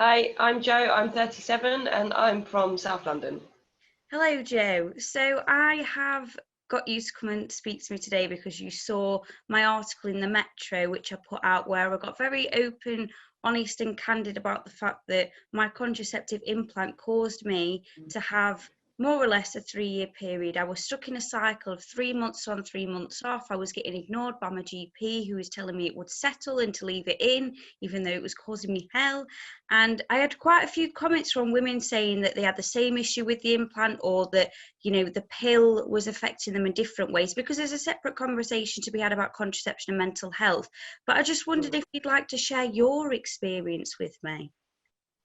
Hi, I'm Jo, I'm 37 and I'm from South London. Hello, Joe. So I have got you to come and speak to me today because you saw my article in the Metro, which I put out, where I got very open, honest, and candid about the fact that my contraceptive implant caused me to have more or less a 3-year period. I was stuck in a cycle of 3 months on, 3 months off. I was getting ignored by my GP, who was telling me it would settle and to leave it in, even though it was causing me hell. And I had quite a few comments from women saying that they had the same issue with the implant, or that, the pill was affecting them in different ways, because there's a separate conversation to be had about contraception and mental health. But I just wondered if you'd like to share your experience with me.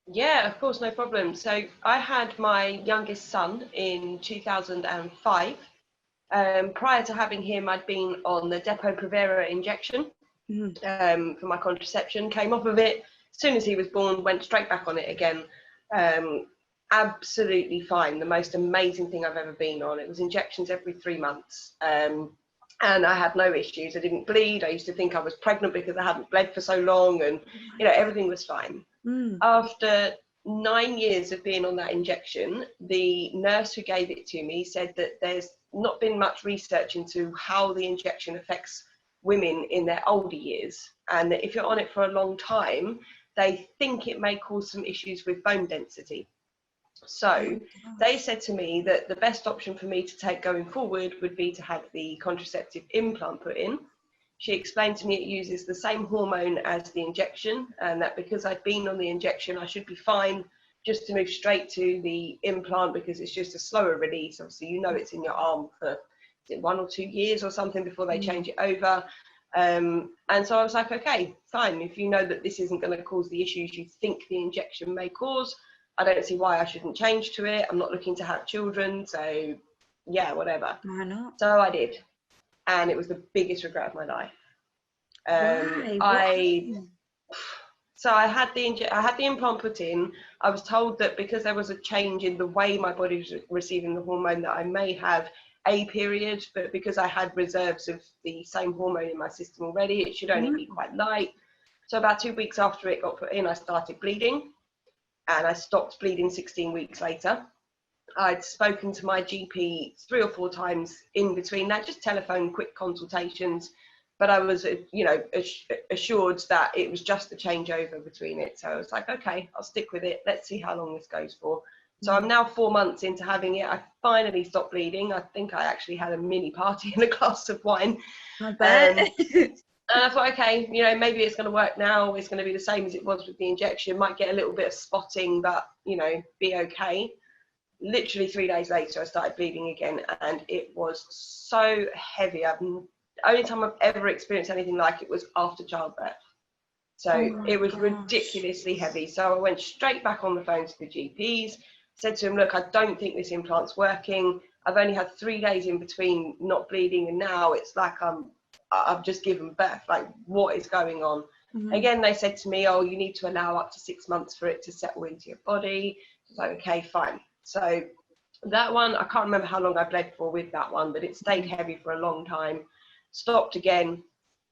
Yeah, of course, no problem. So I had my youngest son in 2005. Prior to having him, I'd been on the Depo-Provera injection Mm. for my contraception, came off of it. As soon as he was born, went straight back on it again. Absolutely fine. The most amazing thing I've ever been on. It was injections every 3 months. And I had no issues. I didn't bleed. I used to think I was pregnant because I hadn't bled for so long, and everything was fine. Mm. After 9 years of being on that injection, the nurse who gave it to me said that there's not been much research into how the injection affects women in their older years, and that if you're on it for a long time, they think it may cause some issues with bone density. So they said to me that the best option for me to take going forward would be to have the contraceptive implant put in. She explained to me it uses the same hormone as the injection, and that because I'd been on the injection, I should be fine just to move straight to the implant, because it's just a slower release. Obviously, it's in your arm for, is it 1 or 2 years or something before they change it over. And so I was like, okay, fine. If you know that this isn't going to cause the issues you think the injection may cause, I don't see why I shouldn't change to it. I'm not looking to have children, so yeah, whatever. Why not? So I did, and it was the biggest regret of my life. Why? What I happened? So I had the implant put in. I was told that because there was a change in the way my body was receiving the hormone, that I may have a period, but because I had reserves of the same hormone in my system already, it should only be quite light. So about 2 weeks after it got put in, I started bleeding, and I stopped bleeding 16 weeks later. I'd spoken to my GP 3 or 4 times in between that, just telephone, quick consultations, but I was, assured that it was just the changeover between it. So I was like, okay, I'll stick with it. Let's see how long this goes for. So I'm now 4 months into having it. I finally stopped bleeding. I think I actually had a mini party and a glass of wine. I bet. And I thought, okay, maybe it's going to work now. It's going to be the same as it was with the injection. Might get a little bit of spotting, but, be okay. Literally 3 days later, I started bleeding again, and it was so heavy. Only time I've ever experienced anything like it was after childbirth. So it was ridiculously heavy. So I went straight back on the phone to the GPs, said to him, look, I don't think this implant's working. I've only had 3 days in between not bleeding, and now it's like I've just given birth. Like, what is going on? Again, they said to me, oh, you need to allow up to 6 months for it to settle into your body. I was like, okay, fine. So that one, I can't remember how long I bled for with that one, but it stayed heavy for a long time. Stopped again.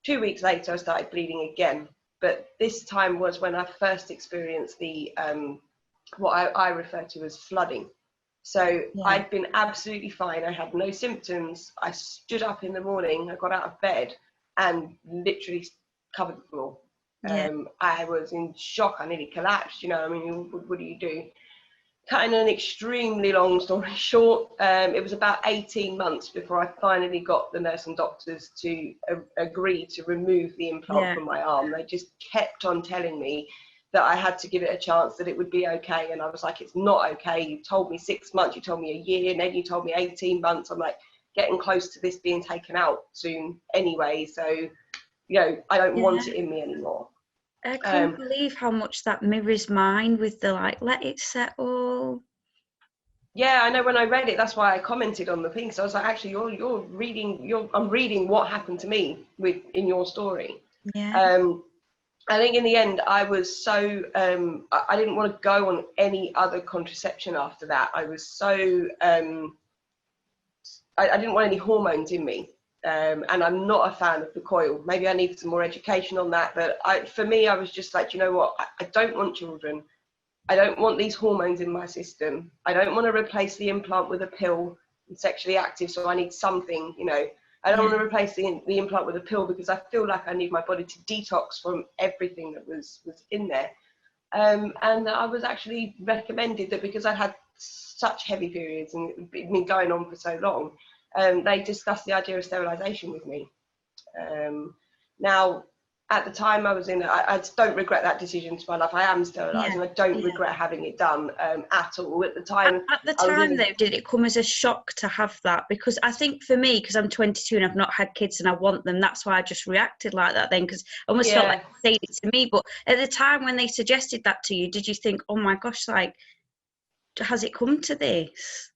2 weeks later, I started bleeding again. But this time was when I first experienced the what I refer to as flooding. So I'd been absolutely fine. I had no symptoms. I stood up in the morning, I got out of bed and literally covered the floor. I was in shock. I nearly collapsed. What do you do? Cutting an extremely long story short, it was about 18 months before I finally got the nurse and doctors to agree to remove the implant from my arm. They just kept on telling me that I had to give it a chance, that it would be okay. And I was like, it's not okay. You told me 6 months, you told me a year, and then you told me 18 months. I'm like, getting close to this being taken out soon anyway. So, I don't want it in me anymore. I can't believe how much that mirrors mine, with the let it settle. Yeah, I know. When I read it, that's why I commented on the thing. So I was like, actually, I'm reading what happened to me in your story. I think in the end, I was so, I didn't want to go on any other contraception after that. I was so, I didn't want any hormones in me. And I'm not a fan of the coil. Maybe I need some more education on that. But for me, I was just like, you know what? I don't want children. I don't want these hormones in my system. I don't want to replace the implant with a pill and sexually active, so I need something, you know. I don't want to replace the implant with a pill because I feel like I need my body to detox from everything that was in there. And I was actually recommended that because I had such heavy periods and it'd been going on for so long, they discussed the idea of sterilisation with me. Now, at the time I was in, I don't regret that decision to my life. I am sterilised and I don't regret having it done at all. At the time, at the time though, did it come as a shock to have that? Because I think for me, because I'm 22 and I've not had kids and I want them, that's why I just reacted like that then, because I almost felt like they said it to me. But at the time when they suggested that to you, did you think, oh my gosh, like, has it come to this?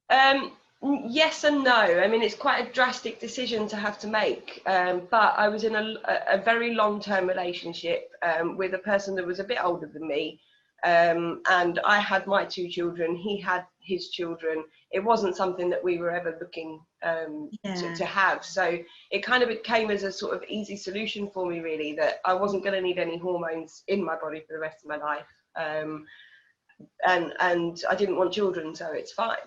Yes and no. I mean, it's quite a drastic decision to have to make, but I was in a very long-term relationship with a person that was a bit older than me, and I had my 2 children, he had his children. It wasn't something that we were ever looking to have, so it kind of came as a sort of easy solution for me, really, that I wasn't going to need any hormones in my body for the rest of my life, and I didn't want children, so it's fine.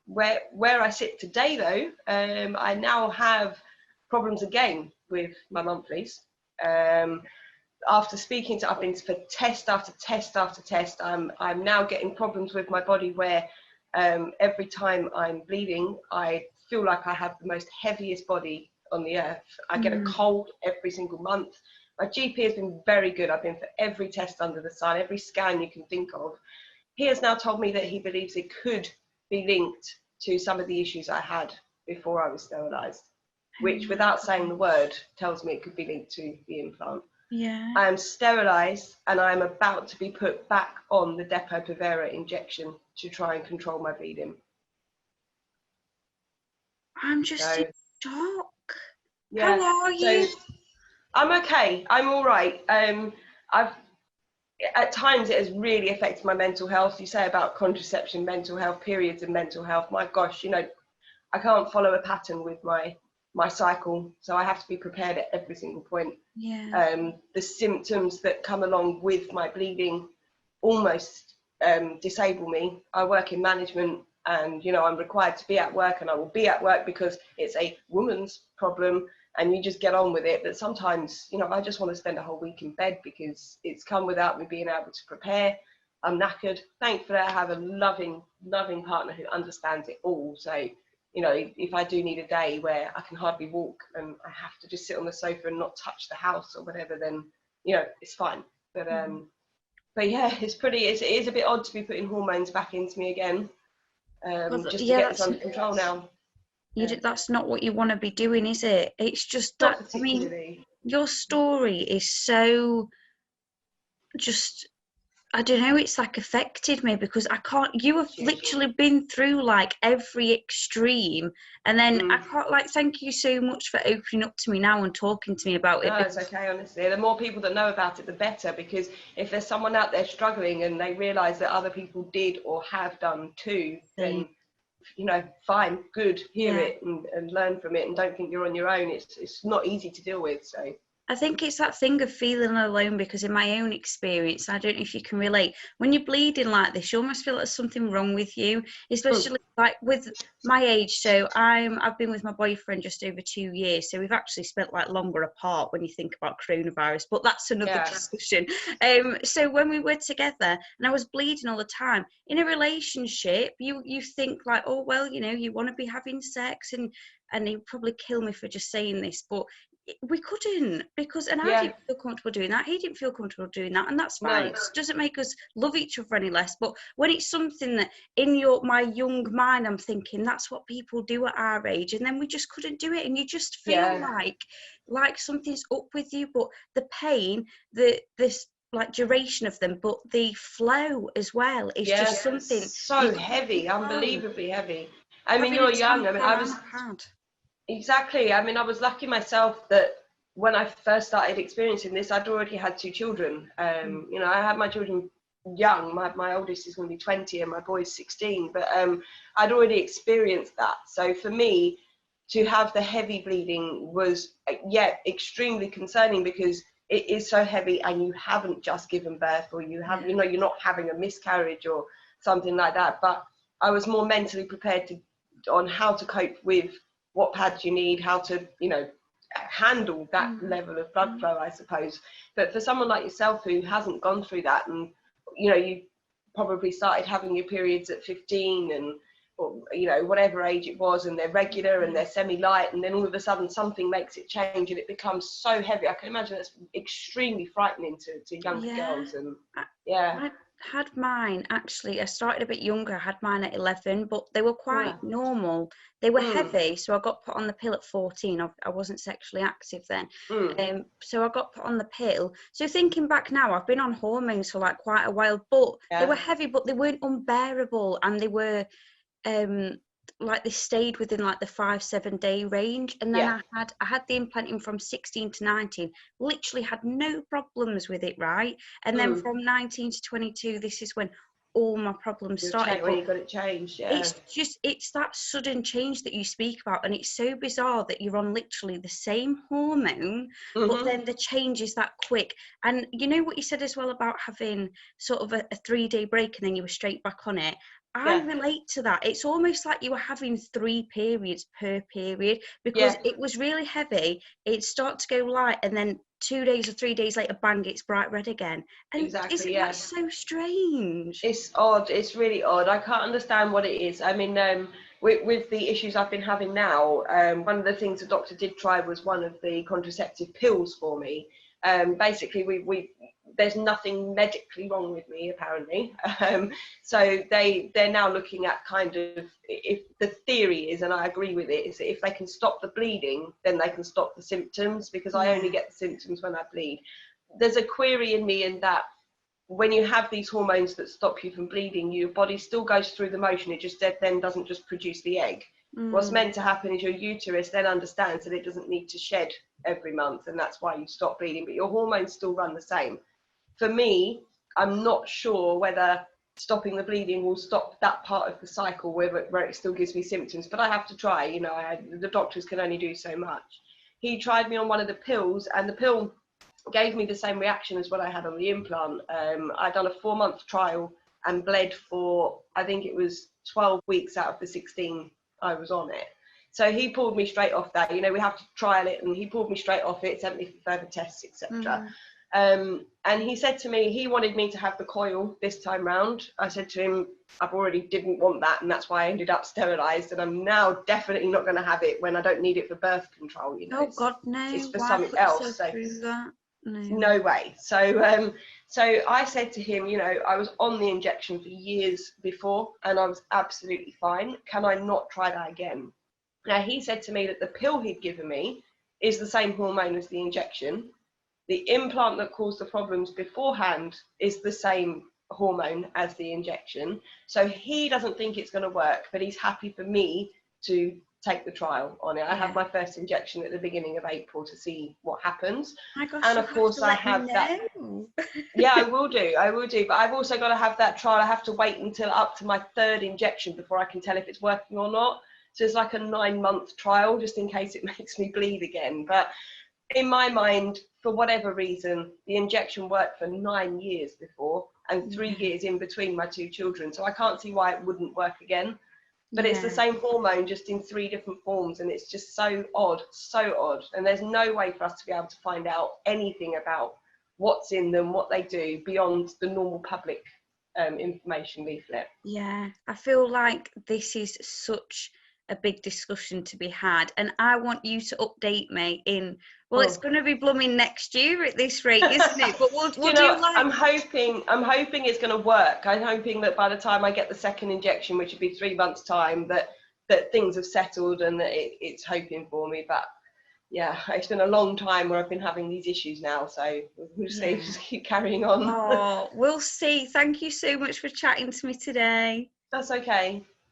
Where I sit today though, I now have problems again with my monthlies. After speaking to, I've been for test after test after test, I'm now getting problems with my body where every time I'm bleeding, I feel like I have the most heaviest body on the earth. I get a cold every single month. My GP has been very good. I've been for every test under the sun, every scan you can think of. He has now told me that he believes it could be linked to some of the issues I had before I was sterilised, which, without saying the word, tells me it could be linked to the implant. I am sterilised and I am about to be put back on the Depo-Provera injection to try and control my bleeding. I'm just in shock. How are you? So, I'm okay. I'm all right. At times it has really affected my mental health. You say about contraception, mental health, periods and mental health. My gosh, you know, I can't follow a pattern with my cycle, so I have to be prepared at every single point. The symptoms that come along with my bleeding almost disable me. I work in management and, you know, I'm required to be at work, and I will be at work because it's a woman's problem and you just get on with it. But sometimes, you know, I just want to spend a whole week in bed because it's come without me being able to prepare. I'm knackered. Thankfully, I have a loving partner who understands it all. So, you know, if I do need a day where I can hardly walk and I have to just sit on the sofa and not touch the house or whatever, then, you know, it's fine. But yeah, it is a bit odd to be putting hormones back into me again, just to get this under control now. That's not what you want to be doing, is it? It's just that, I mean, your story is so just, I don't know, it's like affected me because I can't, you have literally been through like every extreme, and then I can't, like, thank you so much for opening up to me now and talking to me about it. No, it's okay, honestly. The more people that know about it, the better, because if there's someone out there struggling and they realise that other people did or have done too, then, you know, fine, good, hear it and learn from it, and don't think you're on your own. It's not easy to deal with, so. I think it's that thing of feeling alone, because in my own experience, I don't know if you can relate, when you're bleeding like this, you almost feel like there's something wrong with you, especially like with my age. So I've been with my boyfriend just over 2 years, so we've actually spent like longer apart when you think about coronavirus, but that's another discussion. So when we were together and I was bleeding all the time, in a relationship, you think like, oh well, you know, you want to be having sex, and he'd probably kill me for just saying this, but we couldn't, because I didn't feel comfortable doing that, he didn't feel comfortable doing that, and that's fine. It doesn't make us love each other any less. But when it's something that in my young mind I'm thinking that's what people do at our age, and then we just couldn't do it, and you just feel like something's up with you. But the pain, this like duration of them, but the flow as well is just something so heavy, unbelievably heavy. I mean, you're young. I mean, I was exactly. I mean, I was lucky myself that when I first started experiencing this, I'd already had 2 children. You know, I had my children young. My oldest is going to be 20 and my boy's 16, but I'd already experienced that. So for me to have the heavy bleeding was extremely concerning, because it is so heavy and you haven't just given birth, or you have, you know, you're not having a miscarriage or something like that. But I was more mentally prepared on how to cope with what pads you need, how to, you know, handle that level of blood flow, I suppose. But for someone like yourself who hasn't gone through that, and, you know, you probably started having your periods at 15 and, or, you know, whatever age it was, and they're regular and they're semi-light, and then all of a sudden something makes it change and it becomes so heavy. I can imagine that's extremely frightening to younger girls. And I had mine, actually, I started a bit younger. I had mine at 11, but they were quite normal. They were heavy, so I got put on the pill at 14. I wasn't sexually active then. So I got put on the pill. So thinking back now, I've been on hormones for like quite a while, but they were heavy, but they weren't unbearable, and they were like they stayed within like the 5-7 day range. And then I had the implanting from 16 to 19, literally had no problems with it, right? And then from 19 to 22, this is when all my problems started. When you got it changed. It's that sudden change that you speak about, and it's so bizarre that you're on literally the same hormone, but then the change is that quick. And you know what you said as well about having sort of a 3-day break and then you were straight back on it. I relate to that. It's almost like you were having 3 periods per period, because it was really heavy. It started to go light, and then 2 days or 3 days later, bang, it's bright red again. And isn't that so strange? It's odd. It's really odd. I can't understand what it is. I mean, with the issues I've been having now, one of the things the doctor did try was one of the contraceptive pills for me. Basically, there's nothing medically wrong with me, apparently. So they're now looking at kind of, if the theory is, and I agree with it, is that if they can stop the bleeding, then they can stop the symptoms, because I only get the symptoms when I bleed. There's a query in me in that when you have these hormones that stop you from bleeding, your body still goes through the motion. It just then doesn't just produce the egg. What's meant to happen is your uterus then understands that it doesn't need to shed every month, and that's why you stop bleeding, but your hormones still run the same. For me, I'm not sure whether stopping the bleeding will stop that part of the cycle where it still gives me symptoms, but I have to try. You know, the doctors can only do so much. He tried me on one of the pills, and the pill gave me the same reaction as what I had on the implant. I'd done a 4-month trial and bled for, I think it was 12 weeks out of the 16 I was on it. So he pulled me straight off that. You know, we have to trial it, and he pulled me straight off it, sent me for further tests, etc. And he said to me, he wanted me to have the coil this time round. I said to him, I've already didn't want that, and that's why I ended up sterilised, and I'm now definitely not going to have it when I don't need it for birth control. You know, God, no. It's for something else. So no way. So I said to him, you know, I was on the injection for years before, and I was absolutely fine. Can I not try that again? Now, he said to me that the pill he'd given me is the same hormone as the injection. The implant that caused the problems beforehand is the same hormone as the injection. So he doesn't think it's going to work, but he's happy for me to take the trial on it. I have my first injection at the beginning of April to see what happens. My gosh, and of course I have that. Yeah, I will do. But I've also got to have that trial. I have to wait until up to my 3rd injection before I can tell if it's working or not. So it's like a 9-month trial, just in case it makes me bleed again. But in my mind, for whatever reason, the injection worked for 9 years before, and 3 years in between my 2 children. So I can't see why it wouldn't work again. But it's the same hormone, just in 3 different forms, and it's just so odd. And there's no way for us to be able to find out anything about what's in them, what they do, beyond the normal public information leaflet. Yeah, I feel like this is such a big discussion to be had, and I want you to update me in, well, it's going to be blooming next year at this rate, isn't it? But what do you like? I'm hoping it's going to work. I'm hoping that by the time I get the 2nd injection, which would be 3 months time, that things have settled and that it's hoping for me. But yeah, it's been a long time where I've been having these issues now, so we'll see. Just keep carrying on. We'll see. Thank you so much for chatting to me today. That's okay.